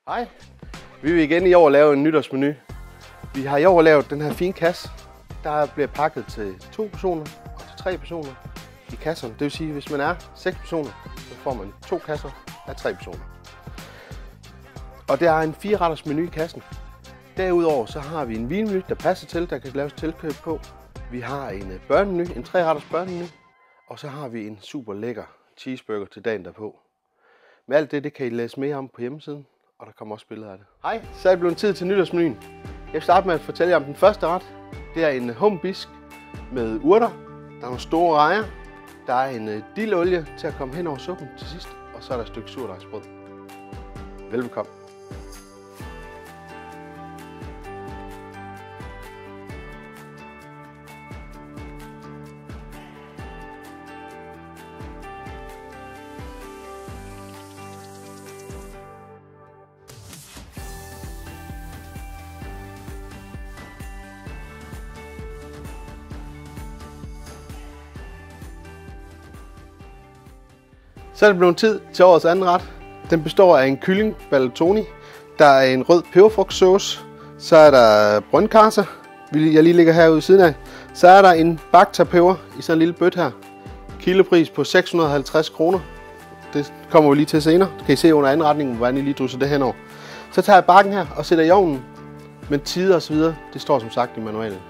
Hej, vi vil igen i år lave en nytårsmenu. Vi har i år lavet den her fine kasse. Der bliver pakket til 2 personer og til 3 personer i kasserne. Det vil sige, at hvis man er 6 personer, så får man 2 kasser af 3 personer. Og der er en 4-retters menu i kassen. Derudover så har vi en vinmenu, der passer til, der kan laves tilkøb på. Vi har en børnemenu, en 3-retters børnemenu. Og så har vi en super lækker cheeseburger til dagen derpå. Med alt det kan I læse mere om på hjemmesiden. Og der kommer også billeder af det. Hej, så er det blevet tid til nytårsmenuen. Jeg vil starte med at fortælle jer om den første ret. Det er en humbisk med urter. Der er nogle store rejer. Der er en dillolie til at komme hen over suppen til sidst. Og så er der et stykke surdejsbrød. Velbekomme. Så er det blevet tid til årets anden ret. Den består af en kylling ballatoni. Der er en rød peberfrugtsauce. Så er der brøndkarse, jeg lige ligger herude siden af. Så er der en bakterpeber i sådan en lille bøtte her. Kilopris på 650 kroner. Det kommer vi lige til senere. Det kan I se under anretningen, hvordan I lige drysser det henover. Så tager jeg bakken her og sætter i ovnen. Men tider og så videre, det står som sagt i manualen.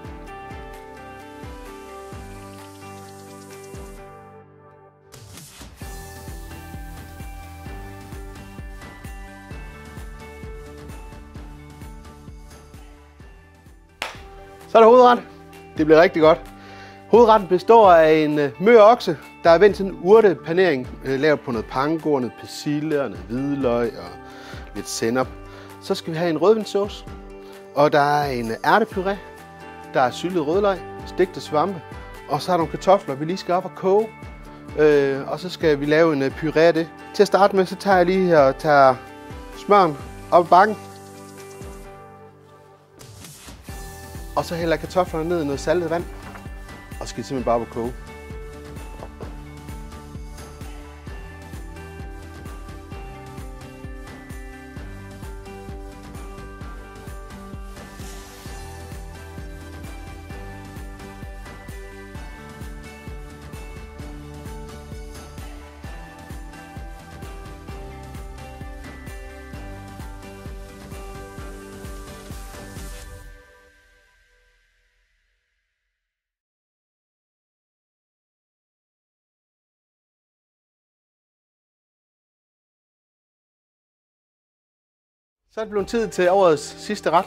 Så er der hovedret. Det bliver rigtig godt. Hovedretten består af en mør okse, der er vendt til en urtepanering, lavet på noget panko, noget persille og noget hvidløg og lidt sennep. Så skal vi have en rødvinssauce, og der er en ærtepuré, der er syltet rødløg, stegte svampe, og så er der nogle kartofler, vi lige skal op og koge. Og så skal vi lave en puré af det. Til at starte med, så tager jeg lige her og tager smøren op i bakken. Og så hælder kartoflerne ned i noget saltet vand, og skal simpelthen bare på koge. Så er det blevet tid til årets sidste ret.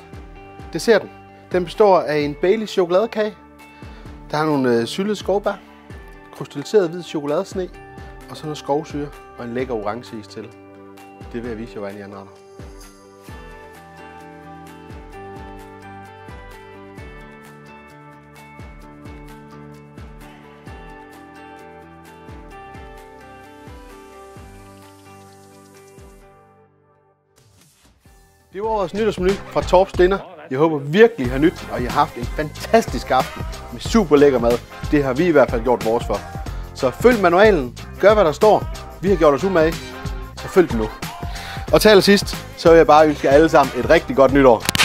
Desserten. Den består af en Baileys chokoladekage. Der er nogle syltede skovbær, krystalliseret hvid chokoladesne og så noget skovsyre og en lækker orangeis til. Det vil jeg vise jer, hvordan I anretter. Det var årets nytårsmenu fra Torps Dinner. Jeg håber virkelig, I har nyt, og I har haft en fantastisk aften med super lækker mad. Det har vi i hvert fald gjort vores for. Så følg manualen, gør hvad der står. Vi har gjort os umage, så følg den nu. Og til allersidst, så vil jeg bare ønske jer alle sammen et rigtig godt nytår.